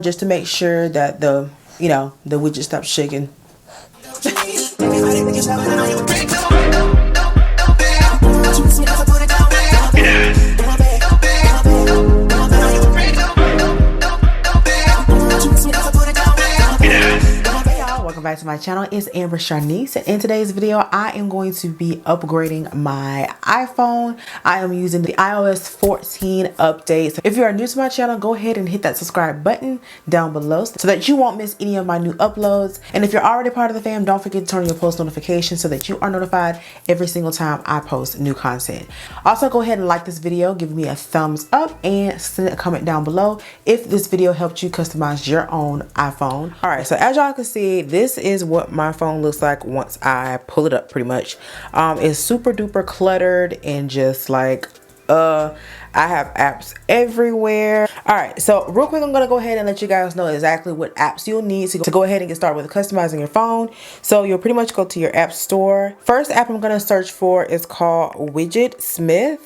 just to make sure that the widget stops shaking. Welcome back to my channel. It's AMBERSHARNIECE. In today's video, I am going to be upgrading my iPhone. I am using the iOS 14 update. So if you are new to my channel, go ahead and hit that subscribe button down below so that you won't miss any of my new uploads. And if you're already part of the fam, don't forget to turn on your post notifications so that you are notified every single time I post new content. Also, go ahead and like this video, give me a thumbs up, and send a comment down below if this video helped you customize your own iPhone. All right, so as y'all can see, this is what my phone looks like once I pull it up. Pretty much it's super duper cluttered and just like I have apps everywhere. All right, so real quick, I'm gonna go ahead and let you guys know exactly what apps you'll need to go ahead and get started with customizing your phone. So you'll pretty much go to your app store. First app I'm gonna search for is called Widgetsmith,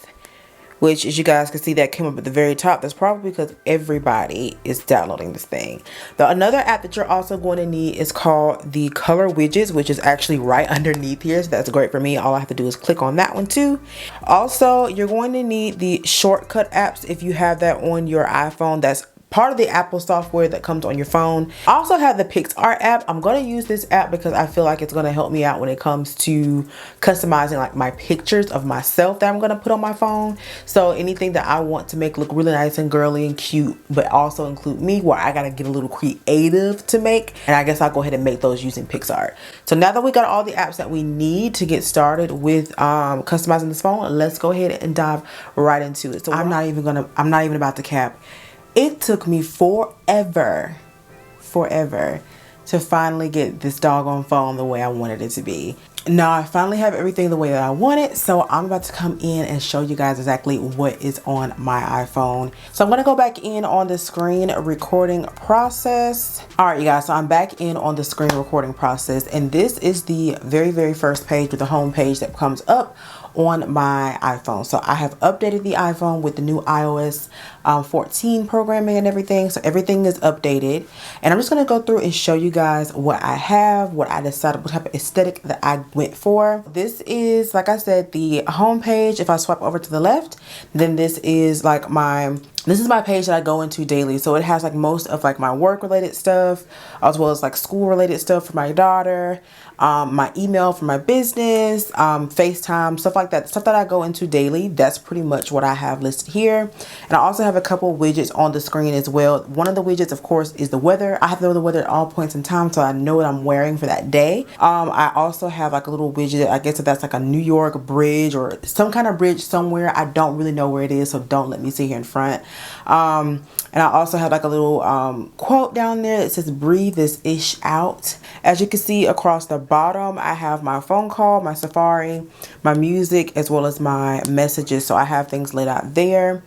which, as you guys can see, that came up at the very top. That's probably because everybody is downloading this thing. Another app that you're also going to need is called the Color Widgets, which is actually right underneath here. So that's great for me. All I have to do is click on that one too. Also, you're going to need the shortcut apps if you have that on your iPhone. That's part of the Apple software that comes on your phone. I also have the PixArt app. I'm going to use this app because I feel like it's going to help me out when it comes to customizing like my pictures of myself that I'm going to put on my phone. So anything that I want to make look really nice and girly and cute, but also include me, where I got to get a little creative to make. And I guess I'll go ahead and make those using PixArt. So now that we got all the apps that we need to get started with customizing this phone, let's go ahead and dive right into it. So I'm not even about to cap. It took me forever to finally get this doggone phone the way I wanted it to be. Now I finally have everything the way that I want it, so I'm about to come in and show you guys exactly what is on my iPhone. So I'm gonna go back in on the screen recording process. All right, you guys, so I'm back in on the screen recording process, and this is the very first page with the home page that comes up on my iPhone. So I have updated the iPhone with the new iOS 14 programming and everything. So everything is updated, and I'm just gonna go through and show you guys what I have, what I decided, what type of aesthetic that I went for. This is, like I said, the home page. If I swipe over to the left, then this is like this is my page that I go into daily. So it has like most of like my work related stuff, as well as like school related stuff for my daughter, my email for my business, FaceTime, stuff like that, stuff that I go into daily. That's pretty much what I have listed here. And I also have a couple widgets on the screen as well. One of the widgets, of course, is the weather. I have to know the weather at all points in time, so I know what I'm wearing for that day. I also have like a little widget. I guess that's like a New York bridge or some kind of bridge somewhere. I don't really know where it is, so don't let me sit here in front. And I also have like a little quote down there that says breathe this ish out. As you can see across the bottom, I have my phone call, my Safari, my music, as well as my messages. So I have things laid out there.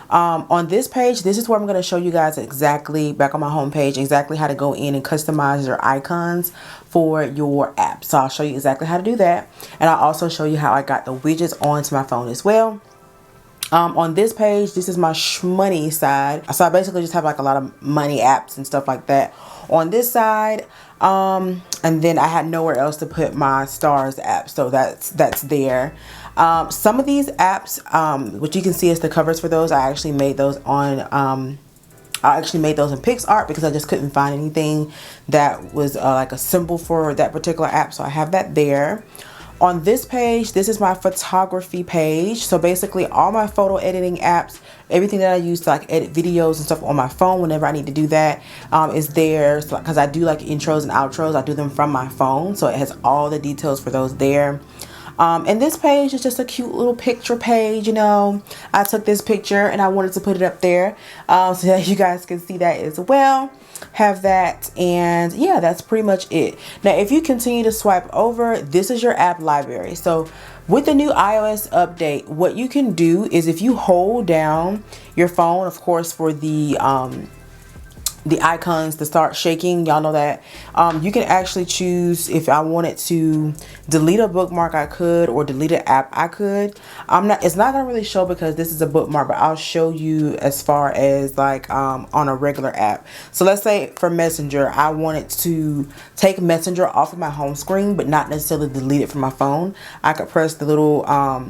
On this page, this is where I'm going to show you guys exactly, back on my home page, exactly how to go in and customize your icons for your app. So I'll show you exactly how to do that, and I'll also show you how I got the widgets onto my phone as well. On this page, this is my shmoney side. So I basically just have like a lot of money apps and stuff like that on this side. And then I had nowhere else to put my stars app, so that's there. Some of these apps, what you can see is the covers for those. I actually made those on I actually made those in PixArt because I just couldn't find anything that was like a symbol for that particular app, so I have that there. On this page, this is my photography page. So basically all my photo editing apps, everything that I use to like edit videos and stuff on my phone whenever I need to do that is there. So, because I do like intros and outros, I do them from my phone. So it has all the details for those there. And this page is just a cute little picture page. You know, I took this picture and I wanted to put it up there so that you guys can see that as well. Have that, and yeah, that's pretty much it. Now if you continue to swipe over, this is your app library. So with the new iOS update, what you can do is if you hold down your phone, of course, for the the icons to start shaking. Y'all know that. You can actually choose if I wanted to delete a bookmark, I could, or delete an app, I could. It's not gonna really show because this is a bookmark, but I'll show you as far as like on a regular app. So let's say for Messenger, I wanted to take Messenger off of my home screen, but not necessarily delete it from my phone. I could press the little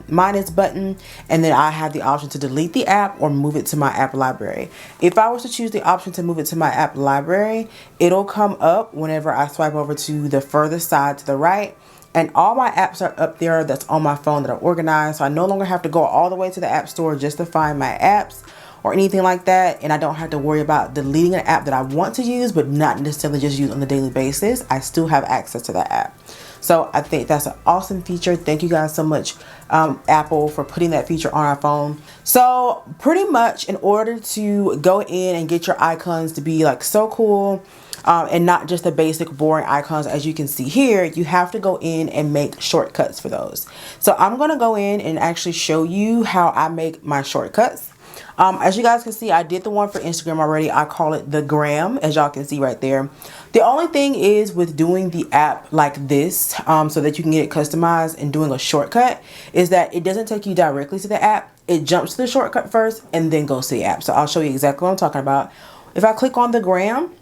minus button, and then I have the option to delete the app or move it to my app library. If I was to choose the option to move it to my app library, it'll come up whenever I swipe over to the further side to the right, and all my apps are up there that's on my phone that are organized. So I no longer have to go all the way to the app store just to find my apps or anything like that, and I don't have to worry about deleting an app that I want to use but not necessarily just use on a daily basis. I still have access to that app. So I think that's an awesome feature. Thank you guys so much, Apple, for putting that feature on our phone. So pretty much in order to go in and get your icons to be like so cool, and not just the basic boring icons as you can see here, you have to go in and make shortcuts for those. So I'm going to go in and actually show you how I make my shortcuts. As you guys can see, I did the one for Instagram already. I call it the gram, as y'all can see right there. The only thing is with doing the app like this, so that you can get it customized, and doing a shortcut, is that it doesn't take you directly to the app. It jumps to the shortcut first and then goes to the app. So I'll show you exactly what I'm talking about. If I click on the gram,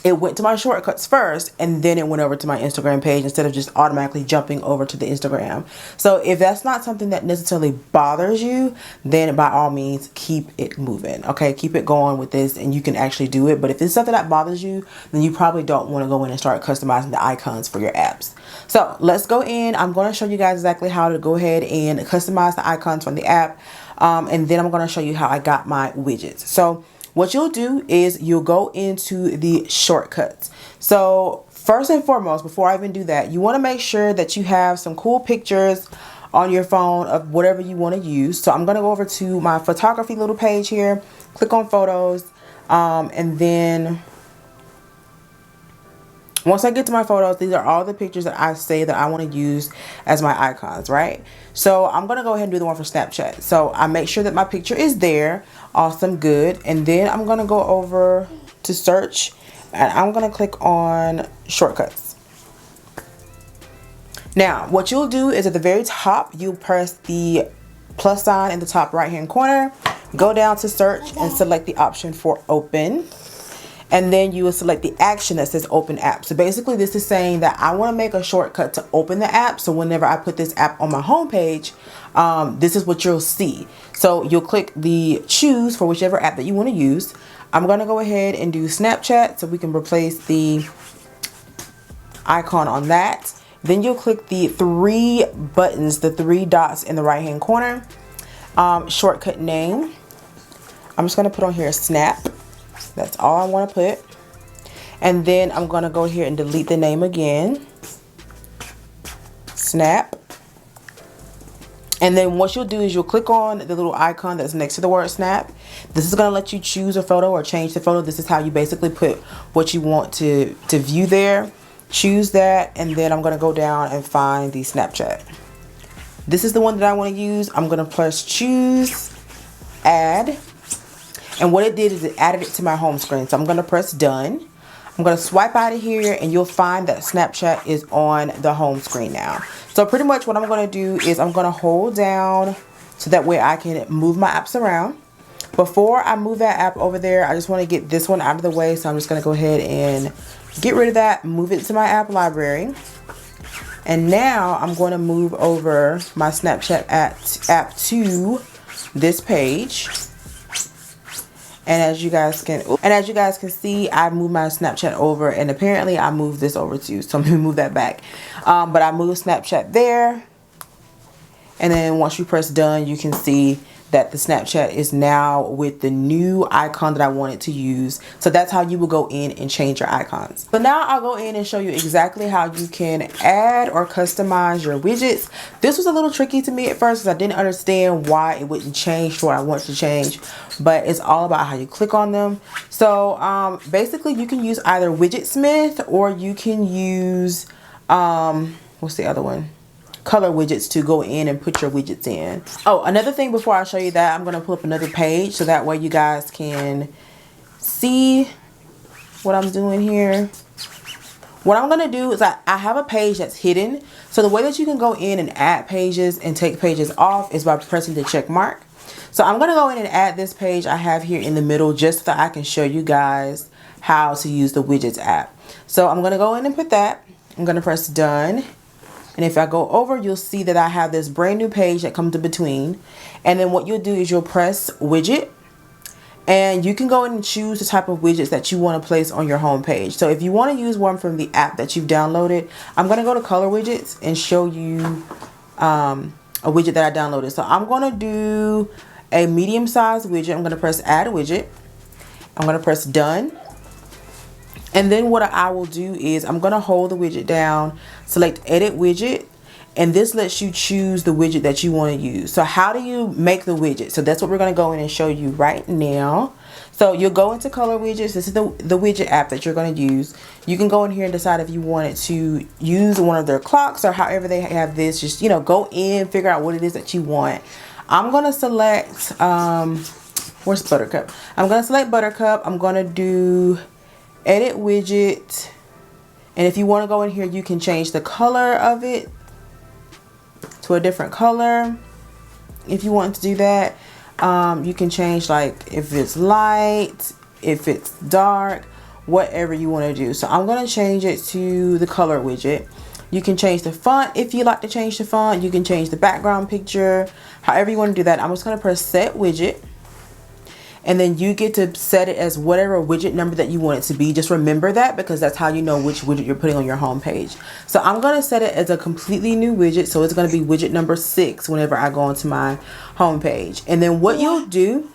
it went to my shortcuts first, and then it went over to my Instagram page instead of just automatically jumping over to the Instagram. So if that's not something that necessarily bothers you, then by all means keep it moving. Okay, keep it going with this and you can actually do it. But if it's something that bothers you, then you probably don't want to go in and start customizing the icons for your apps. So let's go in. I'm going to show you guys exactly how to go ahead and customize the icons from the app, and then I'm going to show you how I got my widgets. So what you'll do is you'll go into the shortcuts. So first and foremost, before I even do that, you want to make sure that you have some cool pictures on your phone of whatever you want to use. So I'm going to go over to my photography little page here, click on photos, and then once I get to my photos, these are all the pictures that I say that I want to use as my icons, right? So I'm going to go ahead and do the one for Snapchat. So I make sure that my picture is there. Awesome, good. And then I'm going to go over to search, and I'm going to click on shortcuts. Now, what you'll do is at the very top, you'll press the plus sign in the top right hand corner, go down to search and select the option for open. And then you will select the action that says open app. So basically this is saying that I want to make a shortcut to open the app. So whenever I put this app on my home page, this is what you'll see. So you'll click the choose for whichever app that you want to use. I'm going to go ahead and do Snapchat so we can replace the icon on that. Then you'll click the three buttons, the three dots in the right hand corner. Shortcut name. I'm just going to put on here Snap. That's all I want to put. And then I'm going to go here and delete the name again. Snap. And then what you'll do is you'll click on the little icon that's next to the word snap. This is going to let you choose a photo or change the photo. This is how you basically put what you want to view there. Choose that, and then I'm going to go down and find the Snapchat. This is the one that I want to use. I'm going to press choose, add. And what it did is it added it to my home screen. So I'm going to press done. I'm going to swipe out of here, and you'll find that Snapchat is on the home screen now. So pretty much what I'm going to do is I'm going to hold down so that way I can move my apps around. Before I move that app over there, I just want to get this one out of the way. So I'm just going to go ahead and get rid of that, move it to my app library. And now I'm going to move over my Snapchat app to this page. And as you guys can see, I moved my Snapchat over, and apparently I moved this over too. So I'm gonna move that back. But I moved Snapchat there. And then once you press done, you can see that the Snapchat is now with the new icon that I wanted to use. So that's how you will go in and change your icons. So now I'll go in and show you exactly how you can add or customize your widgets. This was a little tricky to me at first because I didn't understand why it wouldn't change to what I want to change, but it's all about how you click on them. So basically you can use either Widgetsmith, or you can use what's the other one? Color widgets to go in and put your widgets in. Oh, another thing before I show you that, I'm going to pull up another page so that way you guys can see what I'm doing here. What I'm gonna do is I have a page that's hidden. So the way that you can go in and add pages and take pages off is by pressing the check mark. So I'm gonna go in and add this page I have here in the middle just so that I can show you guys how to use the Widgets app. So I'm gonna go in and put that. I'm gonna press done. And if I go over, you'll see that I have this brand new page that comes in between. And then what you'll do is you'll press widget. And you can go in and choose the type of widgets that you want to place on your home page. So if you want to use one from the app that you've downloaded, I'm going to go to color widgets and show you a widget that I downloaded. So I'm going to do a medium sized widget. I'm going to press add widget. I'm going to press done. And then what I will do is I'm going to hold the widget down, select edit widget, and this lets you choose the widget that you want to use. So how do you make the widget? So that's what we're going to go in and show you right now. So you'll go into color widgets. This is the widget app that you're going to use. You can go in here and decide if you wanted to use one of their clocks or however they have this. Just, you know, go in, figure out what it is that you want. I'm going to select, where's Buttercup? I'm going to select Buttercup. I'm going to do edit widget. And if you want to go in here, you can change the color of it to a different color. If you want to do that, you can change like if it's light, if it's dark, whatever you want to do. So I'm going to change it to the color widget. You can change the font if you like to change the font. You can change the background picture, however you want to do that. I'm just going to press set widget. And then you get to set it as whatever widget number that you want it to be. Just remember that because that's how you know which widget you're putting on your home page. So I'm going to set it as a completely new widget. So it's going to be widget number 6 whenever I go onto my home page. And then what you'll do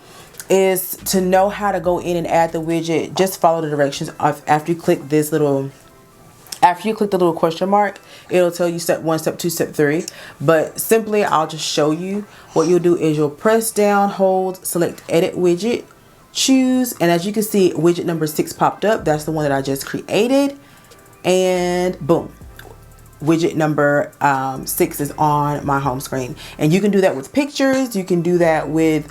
is to know how to go in and add the widget, just follow the directions after you click this little... After you click the little question mark, it'll tell you step 1, step 2, step 3. But simply, I'll just show you. What you'll do is you'll press down, hold, select edit widget, choose. And as you can see, widget number 6 popped up. That's the one that I just created. And boom. Widget number 6 is on my home screen. And you can do that with pictures. You can do that with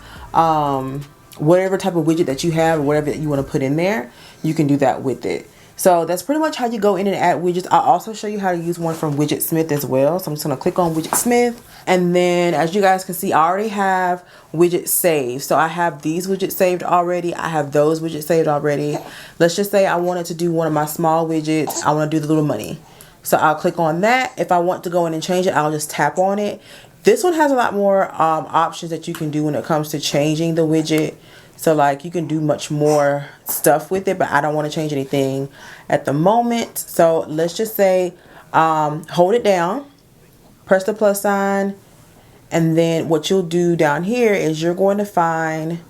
whatever type of widget that you have or whatever that you want to put in there. You can do that with it. So that's pretty much how you go in and add widgets. I'll also show you how to use one from Widgetsmith as well. So I'm just going to click on Widgetsmith. And then as you guys can see, I already have widgets saved. So I have these widgets saved already. I have those widgets saved already. Let's just say I wanted to do one of my small widgets. I want to do the little money. So I'll click on that. If I want to go in and change it, I'll just tap on it. This one has a lot more options that you can do when it comes to changing the widget. So like you can do much more stuff with it, but I don't want to change anything at the moment. So let's just say hold it down, press the plus sign, and then what you'll do down here is you're going to find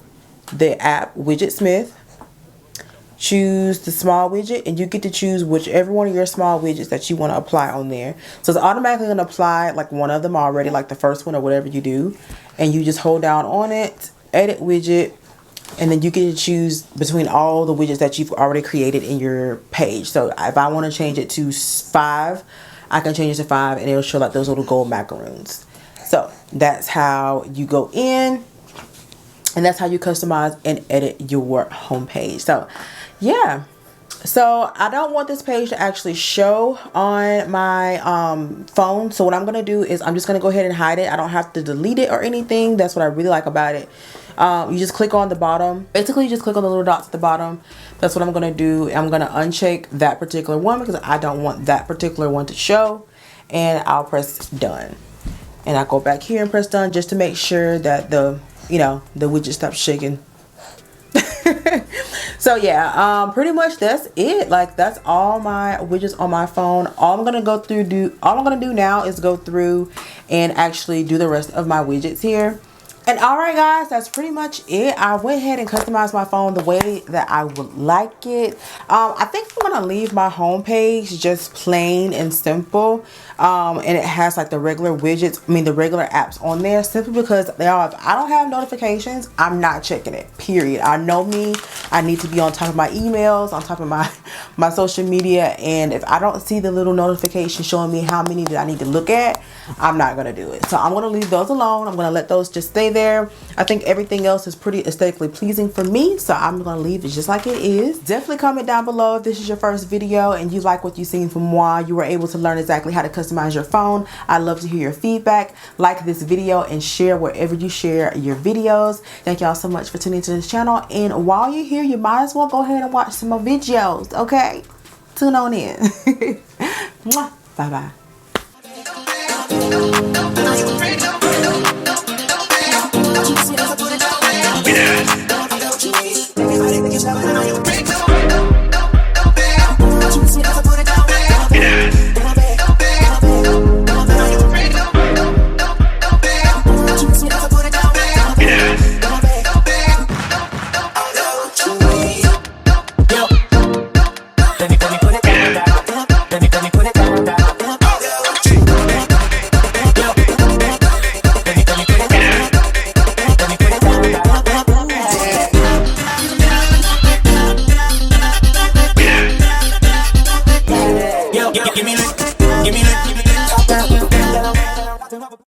the app Widgetsmith, choose the small widget, and you get to choose whichever one of your small widgets that you want to apply on there. So it's automatically going to apply like one of them already, like the first one or whatever you do, and you just hold down on it, edit widget. And then you get to choose between all the widgets that you've already created in your page. So if I want to change it to 5, I can change it to 5 and it'll show like those little gold macaroons. So that's how you go in and that's how you customize and edit your home page. So yeah. So I don't want this page to actually show on my phone. So what I'm going to do is I'm just going to go ahead and hide it. I don't have to delete it or anything. That's what I really like about it. You just click on the bottom. Basically, you just click on the little dots at the bottom. That's what I'm going to do. I'm going to uncheck that particular one because I don't want that particular one to show. And I'll press done. And I go back here and press done just to make sure that the widget stops shaking. So yeah, pretty much that's it. Like that's all my widgets on my phone. All I'm gonna do now is go through and actually do the rest of my widgets here. And alright guys, that's pretty much it. I went ahead and customized my phone the way that I would like it. I think I'm going to leave my home page just plain and simple. And it has like the regular widgets, the regular apps on there, simply because if I don't have notifications, I'm not checking it, period. I know me. I need to be on top of my emails, on top of my my social media, and if I don't see the little notification showing me how many that I need to look at, I'm not gonna do it. So I'm gonna leave those alone. I'm gonna let those just stay there. I think everything else is pretty aesthetically pleasing for me, so I'm gonna leave it just like it is. Definitely comment down below if this is your first video and you like what you've seen from moi. You were able to learn exactly how to customize your phone. I'd love to hear your feedback. Like this video and share wherever you share your videos. Thank y'all so much for tuning into this channel, and while you're here, you might as well go ahead and watch some more videos. Okay, tune on in. Bye bye.